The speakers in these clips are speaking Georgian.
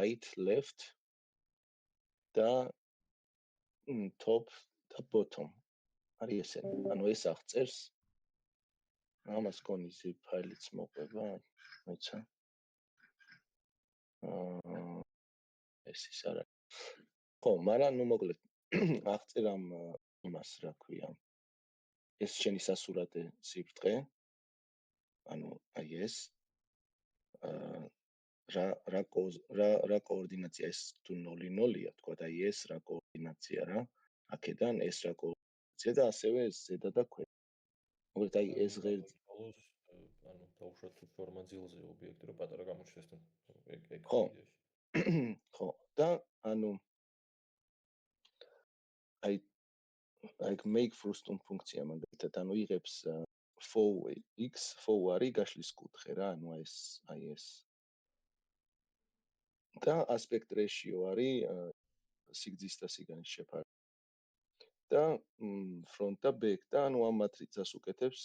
right, left და top და bottom. არის ესენი. ანუ ეს აღწერს ამას გონი zip ფაილიც მოყვება, მოიცა. ეს ის არა. ხო, მაგრამ ნუ მოკლედ აღწერ ამ იმას რა ქვია. ეს შენი სასურათე სიბრტყე. ანუ აი ეს რა კოორდინაცია ეს თუ 0-0-ია, თქვა და აი ეს რა კოორდინაცია რა. აქედან ეს რა კოორდინაცია და ასევე ეს ზედა და ქვედა. მოკლედ აი ეს ღერძი ბოლოს ანუ დაუშვათ თუ ფორმაძილზე ობიექტი რო პატარა გამოჩნდეს და ეგ ხო. ხო, და ანუ აი make frustum ფუნქცია მაგალითად ანუ იღებს foo x foo არის გაშლის კუთხე რა ანუ აი ეს და aspect ratio არის სიგრძის და სიგანის შეფარება და front და back და ანუ ამ მატრიცას უკეთებს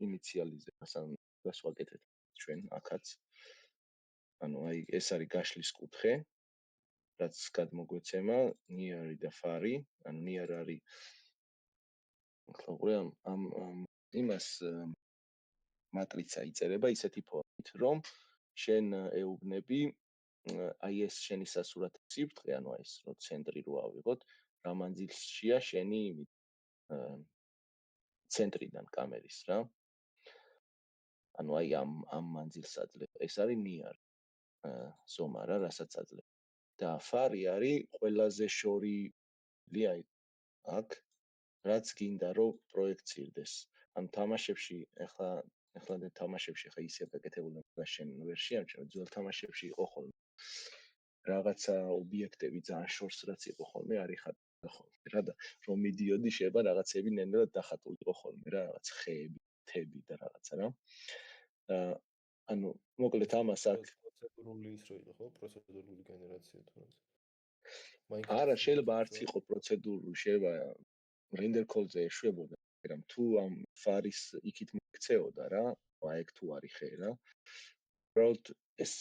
ინიციალიზებას ან გასვაკეთეთ ჩვენ აქაც ანუ აი ეს არის გაშლის კუთხე რაც გადმოგვეცემა near და far ანუ near არის ხო ამ იმას მატრიცა იწერება ისეთი ფორმით, რომ შენ ეუბნები აი ეს შენი სასურათი სიბრტყე, ანუ აი ეს რო ცენტრი რო ავიღოთ, რა მანძილშია შენი ცენტრიდან კამერის რა. ანუ აი ამ მანძილს აძლევ. ეს არის near ზომა რა, რასაც აძლევ. და far არის ყველაზე შორილი აი აქ რაც გინდა რომ პროექცირდეს. ანუ თამაშებში ახლა და თამაშებში ხა ისე გაკეთებული შენ ვერში ან ძველ თამაშებში იყო ხოლმე. რაღაცა ობიექტები ძალიან შორს რაც იყო ხოლმე, არის ხატა ხოლმე. რა და რომ მიდიოდი შეიძლება რაღაცები ნენდად დახატული იყო ხოლმე რა, რაღაც ხეები, თები და რაღაცა რა. ანუ მოკლედ ამას აქ პროცედურული ის რო იყო ხო? პროცედურული გენერაცია თუ რა. არა, შეიძლება არც იყო პროცედურული, შეიძლება render code-ზე ეშვებოდა, მაგრამ თუ ამ far-ის იქით მიქცეოდა რა, აი ეგ თუ არის ხე რა. უბრალოდ ეს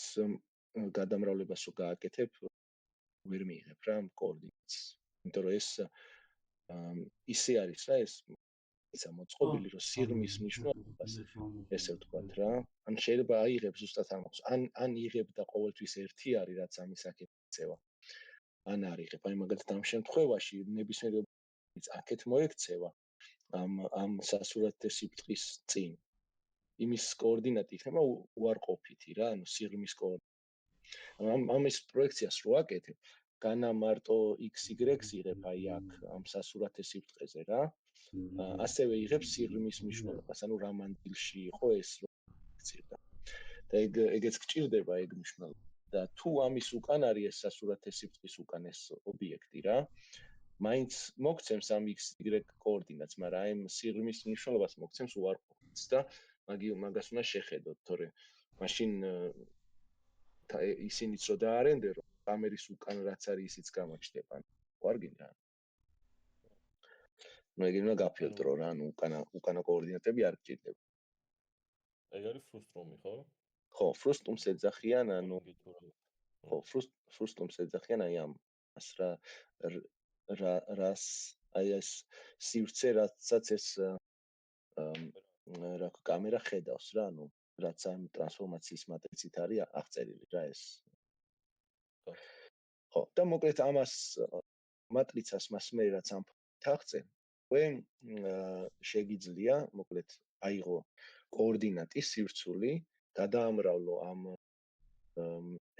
გადამრავლებას რო გააკეთებ, ვერ მიიღებ რა კოორდინატს. იმიტომ რომ ეს ისე არის რა ეს ისა მოწყობილი რომ სიღრმის მნიშვნელობას ესე ვთქვათ რა. ან შეიძლება აიღებ ზუსტად ამას. ან იღებ და ყოველთვის ერთი არის რაც ამის აქეთ მიქცევა. ან არ იღებ. აი მაგალითად ამ შემთხვევაში ნებისმიერ აქეთ მოექცევა ამ სასურათე სიბრტყის წინ იმის კოორდინატი იქნება უარყოფითი რა ანუ სიღრმის კოორდინატი ამის პროექციას რო აკეთებ განა მარტო x-y-ს იღებ აი აქ ამ სასურათე სიბრტყეზე რა ასევე იღებს სიღრმის მნიშვნელობას ანუ რა მანძილში იყო ეს რო ექცირდა და ეგეც გჭირდება ეგ მნიშვნელობა და თუ ამის უკან არის ეს სასურათე სიბრტყის უკან ეს ობიექტი რა მაინც მოგცემს ამ x-y კოორდინატს, მაგრამ აი სიღრმის მნიშვნელობას მოგცემს უარყოფითს და მაგას უნდა შეხედოთ, თორე მაშინ ისინიც რო დაარენდერო, კამერის უკან რაც არის ისიც გამოჩნდება. ვარ გინდა. ნუ ეგ უნდა გაფილტრო რა, ანუ უკანა კოორდინატები არ გჭირდება. ეგ არის ფრუსტრუმი, ხო? ხო, ფრუსტრუმს ეძახიან, ანუ ხო, ფრუსტრუმს ეძახიან აი ამას რას აი ეს სივრცე რაცაც ეს რა კამერა ხედავს რა ანუ რაც ამ ტრანსფორმაციის მატრიცით არის აღწერილი რა ეს ხო და მოკლედ ამას მატრიცას მას მე რაც ამ თაღზე ვენ შეგიძლია მოკლედ აიღო კოორდინატი სივრცული გადაამრავლო ამ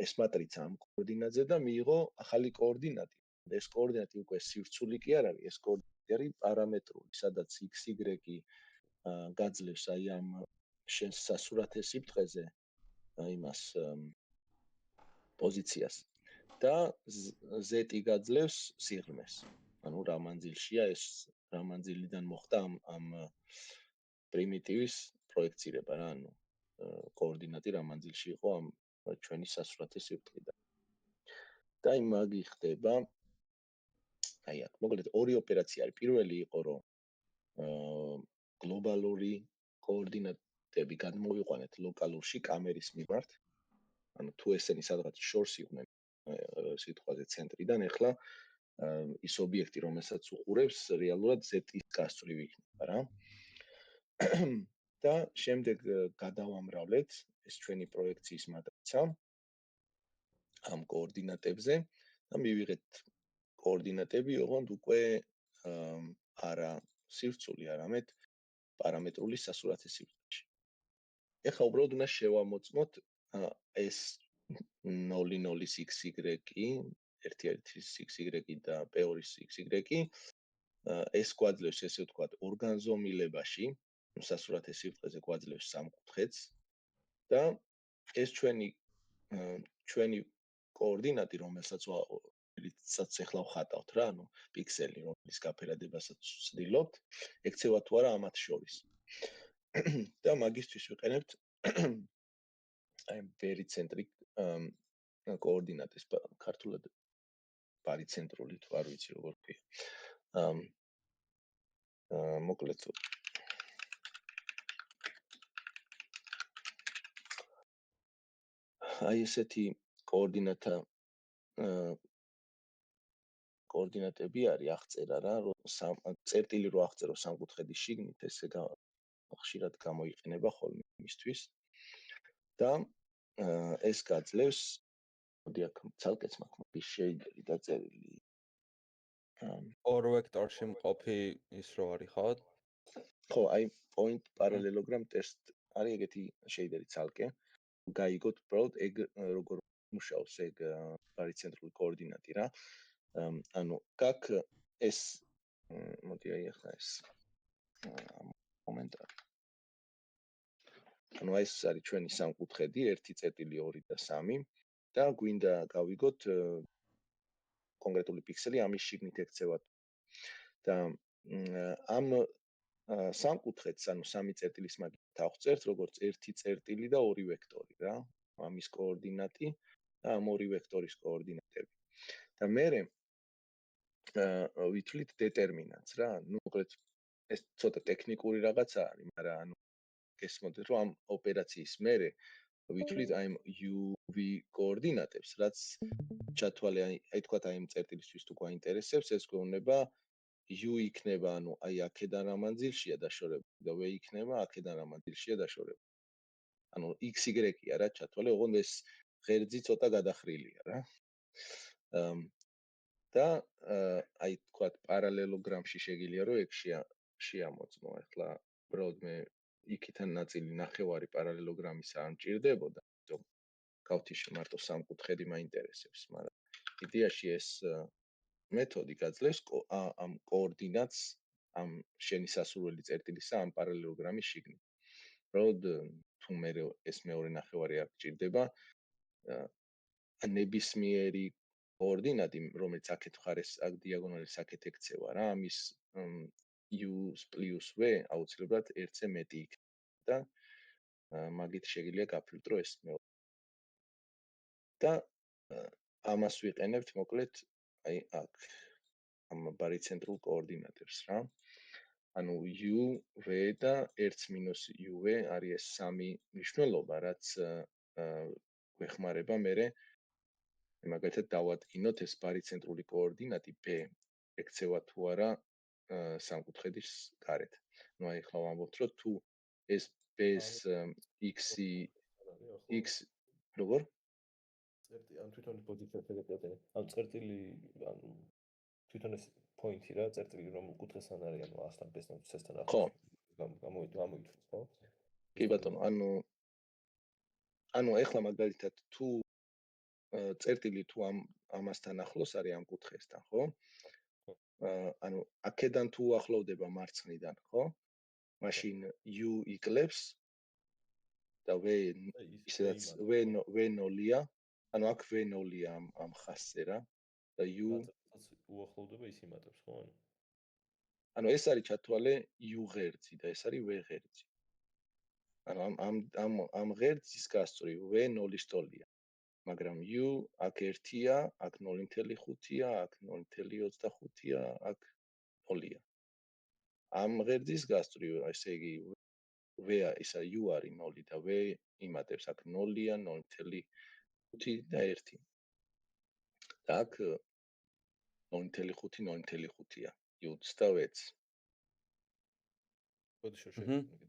ეს მატრიცა ამ კოორდინატზე და მიიღო ახალი კოორდინატი ეს კოორდინატი უკვე სივრცული კი არ არის ეს კოორდინატი არის პარამეტრული სადაც x y გაძლევს აი ამ შენს სასურათე სიბრტყეზე იმას პოზიციას და z გაძლევს სიღრმეს ანუ რა მანძილშია ეს რა მანძილიდან მოხდა ამ პრიმიტივის პროექცირება რა ანუ კოორდინატი რა მანძილში იყო ამ ჩვენი სასურათე სიბრტყიდან და იმაგი ხდება აი აქ მოკლედ ორი ოპერაცია არის პირველი იყო რომ გლობალური კოორდინატები გადმოვიყვანეთ ლოკალურში კამერის მიმართ ანუ თუ ესენი სადღაც შორს იყვნენ სიტყვაზე ცენტრიდან, ეხლა ის ობიექტი, რომელსაც უყურებს, რეალურად Z-ის გასწვრივ იქნება რა. და შემდეგ გადავამრავლეთ ეს ჩვენი პროექციის მატრიცა ამ კოორდინატებზე და მივიღეთ კოორდინატები, ოღონდ უკვე არა სივრცული, არამედ პარამეტრული სასურათი სივრცეში. ეხლა უბრალოდ უნდა შევამოწმოთ ეს 0-0-ის XY, 1-1-ის XY და P2-ის XY, ეს გვაძლევს, ესე ვთქვათ, ორგანზომილებაში, სასურათი სივრცეზე გვაძლევს სამკუთხედს და ეს ჩვენი კოორდინატი, რომელსაც ეხლა ვხატავთ რა, ანუ პიქსელი, რომლის გაფერადებასაც ვცდილობთ, ექცევა თუ არა ამათ შორის. და მაგისთვის ვიყენებთ აი პერიცენტრიკ კოორდინატის ქართულად პარიცენტრული თუ არ ვიცი როგორ ქვია. მოკლედ აი ესეთი კოორდინატები არის აღწერა რა, წერტილი რო აღწერო სამკუთხედის შიგნით, ესე ხშირად გამოიყენება ხოლმე იმისთვის. და ეს გაძლევს, მოდი აქ ცალკეც მაქვს შეიდერი დაწერილი. ორ ვექტორში მყოფი ის რო არის, ხო? ხო, აი point parallelogram test არის ეგეთი შეიდერი ცალკე. გაიგოთ უბრალოდ ეგ როგორ მუშაობს ეგ პარიცენტრული კოორდინატი რა. ანუ გაკ ეს მოდი აი ახლა ეს მომენტი. ანუ ეს არის ჩვენი სამკუთხედი 1.2 და 3 და გვინდა გავიგოთ კონკრეტული პიქსელი ამის შიგნით ექცევა. და ამ სამკუთხედს, ანუ 3 წერტილის მაგით ავწერთ, როგორც 1 წერტილი და 2 ვექტორი რა. ამის კოორდინატი და ამ 2 ვექტორის კოორდინატები. და მერე ვითვლით დეტერმინანტს რა. ნუ მოკლედ ეს ცოტა ტექნიკური რაღაცა არის, მაგრამ ანუ გესმოდეთ, რომ ამ ოპერაციის მერე ვითვლით აი UV კოორდინატებს, რაც ჩათვალე აი თქვათ აი ამ წერტილისთვის თუ გვაინტერესებს, ეს გვეუბნება U იქნება, ანუ აი აქედან რა მანძილშია დაშორებული და V იქნება აქედან რა მანძილშია დაშორებული. ანუ XY-ია რა ჩათვალე, ოღონდ ეს ღერძი ცოტა გადახრილია რა. და აი თქვათ პარალელოგრამში შეგიძლია რომ ეგ შეამოწმო. ახლა უბრალოდ მე იქიდან ნაწილი ნახევარი პარალელოგრამისა არ მჭირდებოდა, იმიტომ გავთიშე მარტო სამკუთხედი მაინტერესებს, მაგრამ იდეაში ეს მეთოდი გაძლევს ამ კოორდინატს ამ შენი სასურველი წერტილისა ამ პარალელოგრამის შიგნით. უბრალოდ თუ მე ეს მეორე ნახევარი არ გჭირდება, ნებისმიერი კოორდინატი, რომელიც აქეთ მხარეს, აქ დიაგონალის აქეთ ექცევა რა, ამის U plus V აუცილებლად 1-ზე მეტი იქნება და მაგით შეგიძლია გაფილტრო ეს მეორე. და ამას ვიყენებთ მოკლედ აი აქ ამ პარიცენტრულ კოორდინატებს რა. ანუ U, V და 1 - UV არის ეს სამი მნიშვნელობა, რაც გვეხმარება მერე მაგალითად დავადგინოთ ეს პარიცენტრული კოორდინატი P ექცევა თუ არა სამკუთხედის გარეთ. ნუ აი ახლა ვამბობთ, რომ თუ ეს P-ს X როგორ? ან თვითონ პოზიციას ეგეთია. ან წერტილი, ანუ თვითონ ეს პოინტი რა, წერტილი რომ კუთხესთან არის, ანუ A-სთან B-სთან C-სთან ხო. გამოიწვევს, ხო? კი ბატონო, ანუ ახლა მაგალითად თუ წერტილი თუ ამასთან ახლოს არის ამ კუთხესთან, ხო? ანუ აქედან თუ ახლოვდება მარცხნიდან, ხო? მაშინ U იკლებს და V ისედაც V0-ია, ანუ აქ V0-ია ამ ხაზზე რა. და U უახლოვდება ის იმატებს, ხო? ანუ ეს არის ჩათვალე U ღერძი და ეს არის V ღერძი. ანუ ამ ღერძის გასწვრივ V 0-ის ტოლია. მაგრამ U აქ 1-ია, აქ 0.5-ია, აქ 0.25-ია, აქ 0-ია. ამ ღერძის გასწვრივ, ესე იგი V ისა U არის 0 და V იმატებს აქ 0-ია, 0.5 და 1. და აქ 0.5 0.5-ია i-ს და v-ს. მოდი შევშეკეთოთ.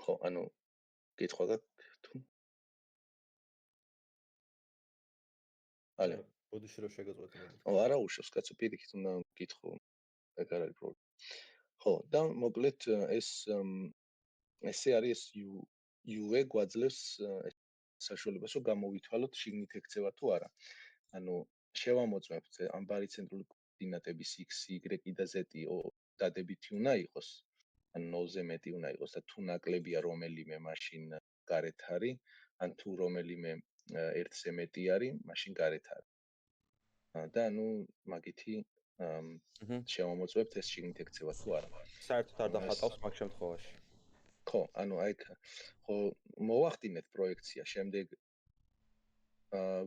ხო, ანუ კითხვა გაქვთ თუ? ალე. მოდი შევშეკეთოთ მოდი. არა უშავს, კაცო, პირიქით უნდა გითხო. ეგ არ არის პრობლემა. ხო, და მოკლედ ესე არის UV გვაძლევს საშუალებას, რომ გამოვითვალოთ შიგნით ექცევა თუ არა. ანუ შევამოწმებთ ამ ბარიცენტრული კოორდინატების x, y და z დადებითი უნდა იყოს, ანუ 0-ზე მეტი უნდა იყოს და თუ ნაკლებია რომელიმე, მაშინ გარეთ არის, ან თუ რომელიმე 1-ზე მეტი არის, მაშინ გარეთ არის. და ანუ მაგითი შევამოწმებთ ეს შიგნით ექცევა თუ არა. საერთოდ არ დახატავს მაგ შემთხვევაში. ხო, ანუ აი ხო მოვახდინეთ პროექცია, შემდეგ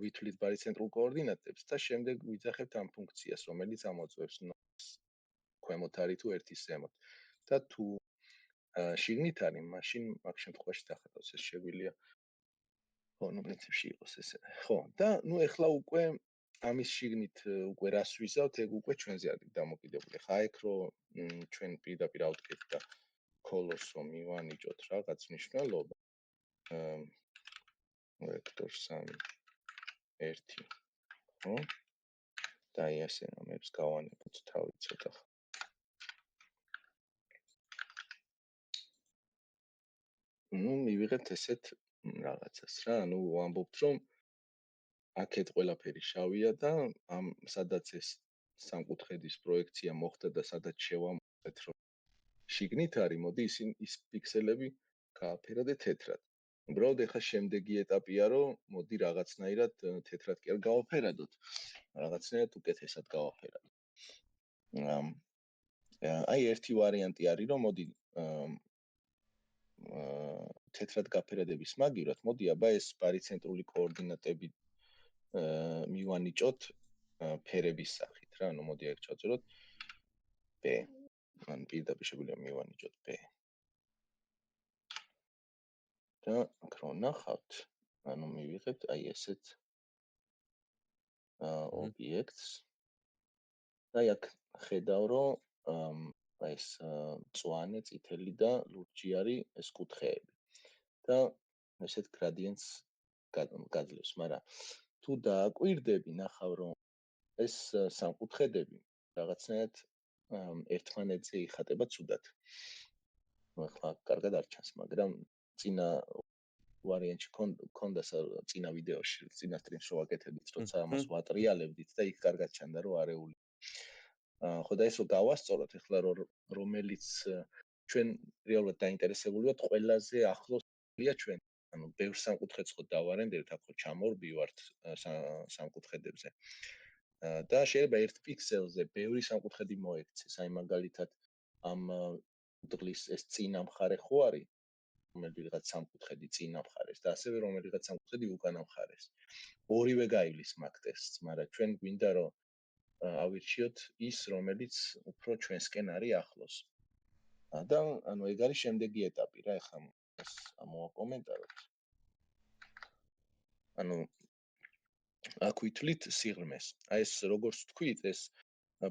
ვითვლით ბარიცენტრულ კოორდინატებს და შემდეგ ვიძახებთ ამ ფუნქციას, რომელიც ამოწმებს ქვემოთ არის თუ 1-ის ზემოთ. და თუ შიგნით არის, მაშინ მაგ შემთხვევაში დახატავს, ეს შეგვიძლია. ხო, ნუ პრინციპში იყოს ესე. ხო, და ნუ ეხლა უკვე ამის შიგნით უკვე რას ვიზავთ, ეგ უკვე ჩვენზე არის დამოკიდებული. ხა ეგ რო ჩვენ პირდაპირ ავდგეთ და ქოლოსო მივანიჭოთ რაღაც მნიშვნელობა. ვექტორ 3 1, ხო? და აი ასე ამებს გავანებოთ თავი ცოტა. ნუ მივიღებთ ესეთ რაღაცას რა, ანუ ვამბობთ რომ აქეთ ყველაფერი შავია და ამ სადაც ეს სამკუთხედის პროექცია მოხდა და სადაც შევამოწმეთ რომ შიგნით არის, მოდი ის პიქსელები გააფერადე თეთრად. უბრალოდ ეხლა შემდეგი ეტაპია რომ მოდი რაღაცნაირად თეთრად კი არ გავაფერადოთ. რაღაცნაირად უკეთესად გავაფერადოთ. აი ერთი ვარიანტი არის რომ მოდი თეთრად გაფერადების მაგივრად, მოდი აბა ეს ბარიცენტრული კოორდინატები მივანიჭოთ ფერების სახით რა, ანუ მოდი აქ ჩავწეროთ B. ან პირდაპირ შეგვიძლია მივანიჭოთ B. და აქ რო ნახავთ, ანუ მივიღებთ აი ესეთ ობიექტს. და აქ ხედავ რომ აი ეს მწვანე, წითელი და ლურჯი არის ეს კუთხეები. და ესეთ გრადიენტს გაძლევს, მაგრამ თუ დააკვირდები, ნახავ რომ ეს სამკუთხედები რაღაცნაირად ერთმანეთზე იხატება ცუდად. ახლა კარგად არ ჩანს, მაგრამ წინა ვარიანტში ქონდა წინა ვიდეოში, წინა სტრიმში ვაკეთებდით, როცა ამას ვატრიალებდით და იქ კარგად ჩანდა რომ არეული. ხო და ეს გავასწოროთ ახლა რომელიც ჩვენ რეალურად დაინტერესებული ვართ ყველაზე ახლოსია ჩვენ. ანუ ბევრ სამკუთხედს ხო დავარენდებით, აქ ხო ჩამორბივართ სამკუთხედებზე. და შეიძლება ერთ პიქსელზე ბევრი სამკუთხედი მოექცეს. აი მაგალითად ამ უდღლის ეს წინა მხარე ხო არის, რომელიღაც სამკუთხედი წინა მხარეს და ასევე რომელიღაც სამკუთხედი უკანა მხარეს. ორივე გაივლის მაგ ტესტს, მაგრამ ჩვენ გვინდა რომ ავირჩიოთ ის, რომელიც უფრო ჩვენსკენ არის ახლოს. და ანუ ეგ არის შემდეგი ეტაპი რა, ეხლა ეს მოვაკომენტაროთ. ანუ აქ ვითვლით სიღრმეს. აი ეს როგორც თქვით, ეს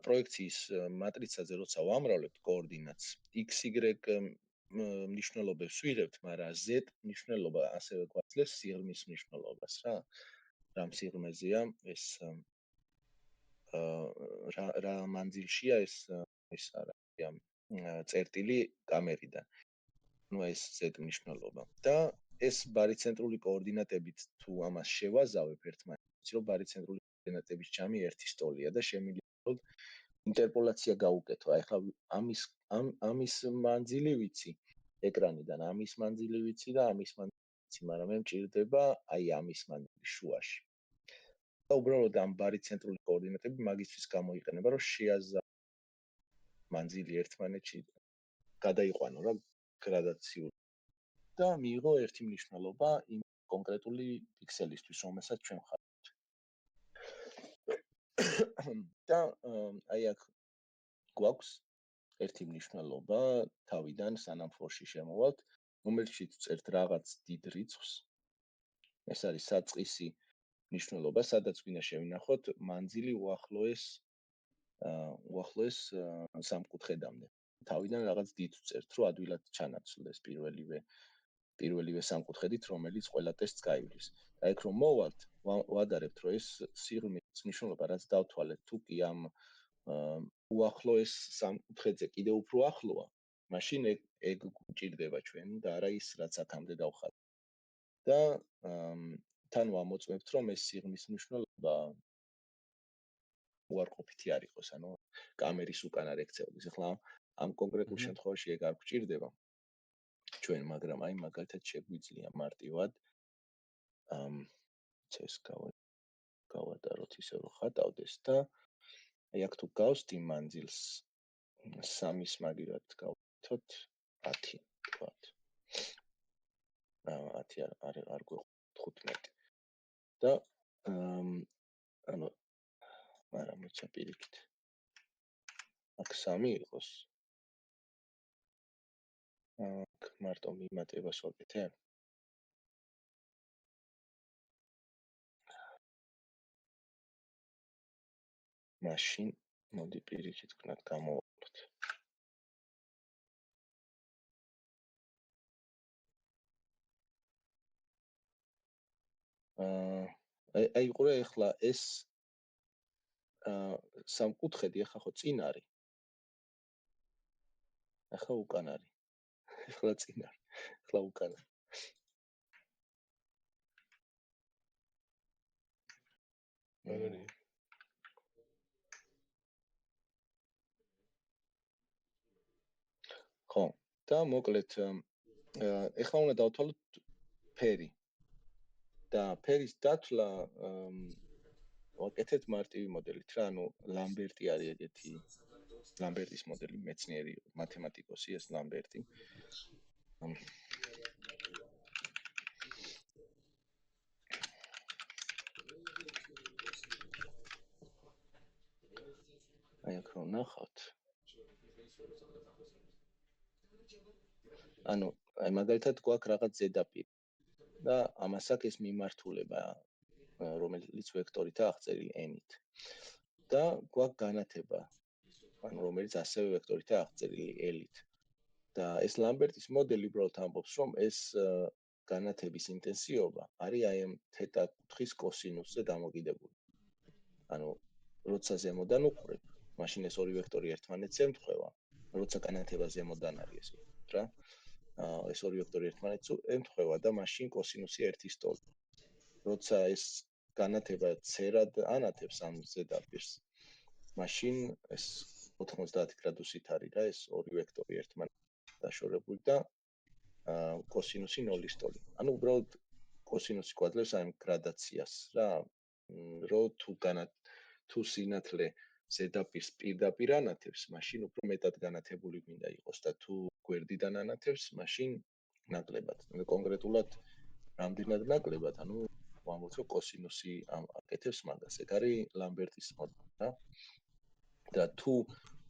პროექციის მატრიცაზე როცა ვამრავლებთ კოორდინატს, x, y მნიშვნელობებს ვიღებთ, მაგრამ z მნიშვნელობა ასევე გვაძლევს სიღრმის მნიშვნელობას რა. რამ სიღრმეზეა ეს რა მანძილშია ეს არაა წერტილი კამერიდან. ნუ ეს z მნიშვნელობა. და ეს ბარიცენტრული კოორდინატებით თუ ამას შევაზავებ ერთმანეთს, რომ ბარიცენტრული კოორდინატების ჯამი ერთი სტოლია და შემიძლია ინტერპოლაცია გავუკეთო. აი ხა ამის მანძილი ვიცი ეკრანიდან, ამის მანძილი ვიცი და ამის მანძილი ვიცი, მაგრამ მე მჭირდება აი ამის მანძილი შუაში. და უბრალოდ ამ ბარიცენტრული კოორდინატები მაგისთვის გამოიყენება, რომ შეაზავო მანძილი ერთმანეთში გადაიყვანო რა გრადაციული და მიიღო ერთი მნიშვნელობა იმ კონკრეტული პიქსელისთვის, რომელსაც ჩვენ ვხართ. და აი აქ გვაქვს ერთი მნიშვნელობა თავიდან სანამ ფორში შემოვალთ, რომელშიც წერთ რაღაც დიდ რიცხვს ეს არის საწყისი მნიშვნელობა, სადაც ვინა შევინახოთ მანძილი უახლოეს სამკუთხედამდე. თავიდან რაღაც დიდ წერთ, რომ ადვილად ჩანაცვლდეს პირველივე სამკუთხედით, რომელიც ყველა ტესტს გაივლის. და ეგ რომ მოვალთ, ვადარებთ, რომ ეს სიღრმის მნიშვნელობა, რაც დავთვალეთ, თუ კი ამ უახლოეს სამკუთხედზე კიდევ უფრო ახლოა, მაშინ ეგ გვჭირდება ჩვენ და არა ის, რაც აქამდე დავხატეთ. და თან ვამოწმებთ, რომ ეს სიღრმის მნიშვნელობა უარყოფითი არ იყოს, ანუ კამერის უკან არ ექცეოდეს. ახლა ამ კონკრეტულ შემთხვევაში ეგ არ გვჭირდება ჩვენ, მაგრამ აი მაგალითად შეგვიძლია მარტივად ეს გავატაროთ ისე რომ ხატავდეს და აი აქ თუ გავსთ იმ მანძილს 3-ის მაგივრად გავვითოთ 10 ვთქვათ. 10 არ გვეყვით 15. და ანუ არა მოიცა პირიქით. აქ 3 იყოს. აქ მარტო მიმატებას ვაკეთე. მაშინ მოდი პირიქით ვქნათ გამოვაკლოთ. აი ყურე ახლა ეს სამკუთხედი ახლა ხო წინ არის. ახლა უკან არის. ახლა წინ არის. ახლა უკან არის. მაგარი. ხო, და მოკლედ ახლა უნდა დავთვალოთ ფერი. და ფერის დათვლა ვაკეთეთ მარტივი მოდელით რა, ანუ ლამბერტი არის ეგეთი ლამბერტის მოდელი, მეცნიერი მათემატიკოსი ეს ლამბერტი. აი აქ რომ ნახავთ. ანუ აი მაგალითად გვაქვს რაღაც ზედაპირი და ამას აქვს ეს მიმართულება, რომელიც ვექტორითაა აღწერილი n-ით. და გვაქვს განათება, ანუ რომელიც ასევე ვექტორითაა აღწერილი l-ით. და ეს ლამბერტის მოდელი უბრალოდ ამბობს, რომ ეს განათების ინტენსივობა არის აი ამ თეტა კუთხის კოსინუსზე დამოკიდებული. ანუ როცა ზემოდან უყურებ, მაშინ ეს ორი ვექტორი ერთმანეთს ემთხვევა. როცა განათება ზემოდან არის ესე ვთქვათ რა. ეს ორი ვექტორი ერთმანეთს ემთხვევა და მაშინ კოსინუსი 1-ის ტოლი. როცა ეს განათება ცერად ანათებს ამ ზედაპირს, მაშინ ეს 90 გრადუსით არის რა ეს ორი ვექტორი ერთმანეთს დაშორებული და კოსინუსი 0-ის ტოლი. ანუ უბრალოდ კოსინუსი გვაძლევს აი გრადაციას რა, რომ თუ სინათლე ზედაპირს პირდაპირ ანათებს, მაშინ უფრო მეტად განათებული მინდა იყოს და თუ გვერდიდან ანათებს, მაშინ ნაკლებად. კონკრეტულად რამდენად ნაკლებად, ანუ ვამბობთ, რომ კოსინუსი აკეთებს მაგას. ეგ არის ლამბერტის მოდელი რა. და თუ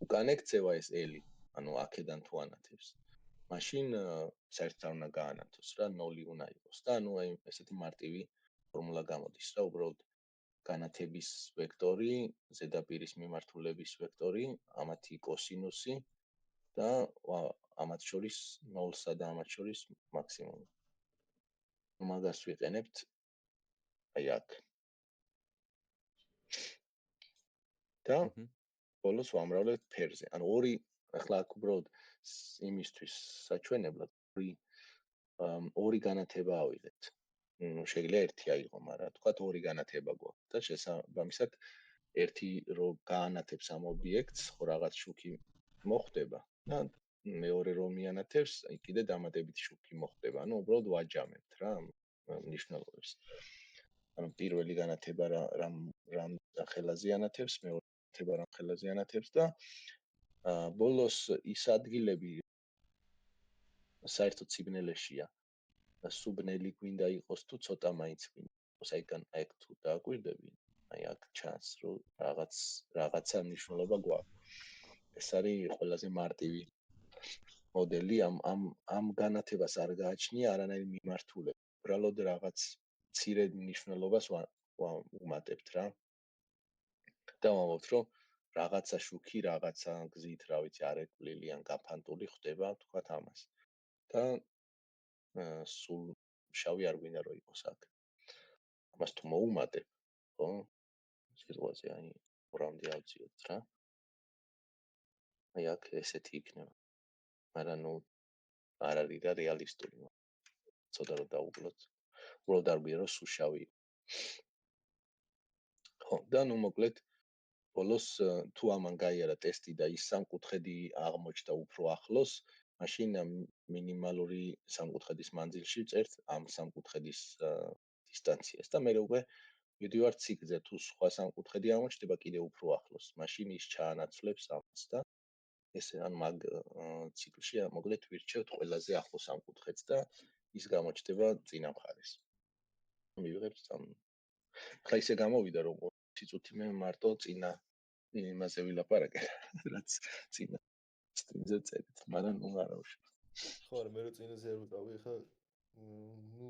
უკან ექცევა ეს l, ანუ აქედან თუ ანათებს, მაშინ საერთოდ არ უნდა გაანათოს რა, 0 უნდა იყოს და ანუ აი ესეთი მარტივი ფორმულა გამოდის რა, უბრალოდ განათების ვექტორი, ზედაპირის მიმართულების ვექტორი, ამათი კოსინუსი და ამათ შორის 0-სა და ამათ შორის მაქსიმუმი. მაგას ვიყენებთ აი აქ. და ბოლოს ვამრავლებთ ფერზე. ანუ ახლა აქ უბრალოდ იმისთვის საჩვენებლად ორი განათება ავიღეთ. შეიძლება ერთი აიღო, მაგრამ თქვათ ორი განათება გვაქვს და შესაბამისად ერთი რო გაანათებს ამ ობიექტს, ხო რაღაც შუქი მოხდება და მეორე რო მიანათებს, აი კიდე დამატებითი შუქი მოხდება. ანუ უბრალოდ ვაჯამებთ რა მნიშვნელობებს. ანუ პირველი განათება რამ ხელაზე ანათებს, მეორე განათება რამ ხელაზე ანათებს და ბოლოს ის ადგილები საერთოდ სიბნელეშია. და სუბნელი გვინდა იყოს თუ ცოტა მაინც გვინდა იყოს, აი თუ დააკვირდები, აი აქ ჩანს, რომ რაღაცა მნიშვნელობა გვაქვს. ეს არის ყველაზე მარტივი მოდელი, ამ განათებას არ გააჩნია არანაირი მიმართულება. უბრალოდ რაღაც მცირედ მნიშვნელობას ვუმატებთ რა. და ვამბობთ, რომ რაღაცა შუქი, რაღაცა გზით, რა ვიცი, არეკვლილი ან გაფანტული ხდება, თქვათ ამას. და სულ შავი არ გვინდა რომ იყოს აქ. მას თუ მოუმატებ, ხო? სიტუაცია აი ორამდე ავწიოთ რა. აი აქ ესეთი იქნება. მაგრამ ნუ არ არის და რეალისტური. ცოტა რომ დაუკლოთ. უბრალოდ არ გვია რომ სულ შავი. ხო, და ნუ მოკლედ ბოლოს თუ ამან გაიარა ტესტი და ის სამკუთხედი აღმოჩნდა უფრო ახლოს, მაშინ მინიმალური სამკუთხედის მანძილში წერთ ამ სამკუთხედის დისტანციას და მე უკვე ვიდივართ ციკლზე თუ სხვა სამკუთხედი აღმოჩნდება კიდე უფრო ახლოს, მაშინ ის ჩაანაცვლებს ამას და ესე ან მაგ ციკლში მოკლედ ვირჩევთ ყველაზე ახლოს სამკუთხედს და ის გამოჩნდება წინა მხარეს. მივიღებთ ამ. ხა ისე გამოვიდა რომ 20 წუთი მე მარტო წინა იმაზე ვილაპარაკე, რაც წინა სტრიმზე წერით, მაგრამ ნუ არა უშავს. ხო, არა, მე რო წინაზე არ ვიყავი, ხა ნუ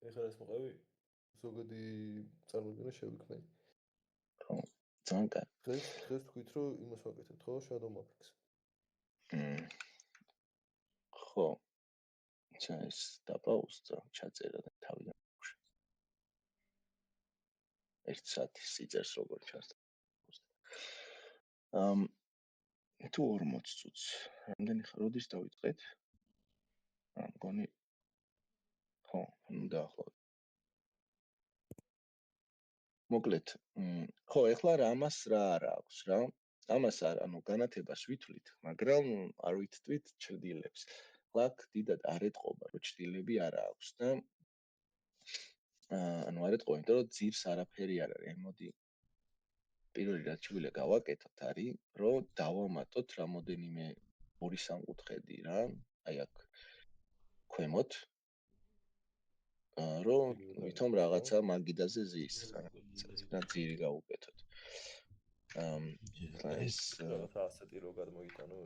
ეხლა ეს მოყავი ზოგადი წარმოდგენა შევიქმნე. ხო, ძალიან კარგი. დღეს თქვით რომ იმას ვაკეთებთ, ხო, Shadow Matrix. ხო. ეს დაპაუზდა, ჩაწერა და თავიდან ვუშვი. 1 საათი სიძერს როგორ ჩასწრა. თუ 40 წუთს. რამდენი ხარ? როდის დავიწყეთ? მგონი ხო, ნუ დაახლოებით. მოკლედ, ხო, ეხლა რა ამას რა არა აქვს რა? ამას ანუ განათებას ვითვლით, მაგრამ არ ვითვლით ჭრდილებს. აქ დიდად არ ეტყობა, რომ ჭრდილები არა აქვს და ანუ არ ეტყობა, იმიტომ რომ ძირს არაფერი არ არის. მოდი პირველი რაც შეგვიძლია გავაკეთოთ არის, რომ დავამატოთ რამოდენიმე ორი სამკუთხედი რა, აი აქ ქვემოთ რომ ვითომ რაღაცა მაგიდაზე ზის, რა ძირი გავუკეთოთ. ეს რაღაცა ასეთი რო გადმოიტანო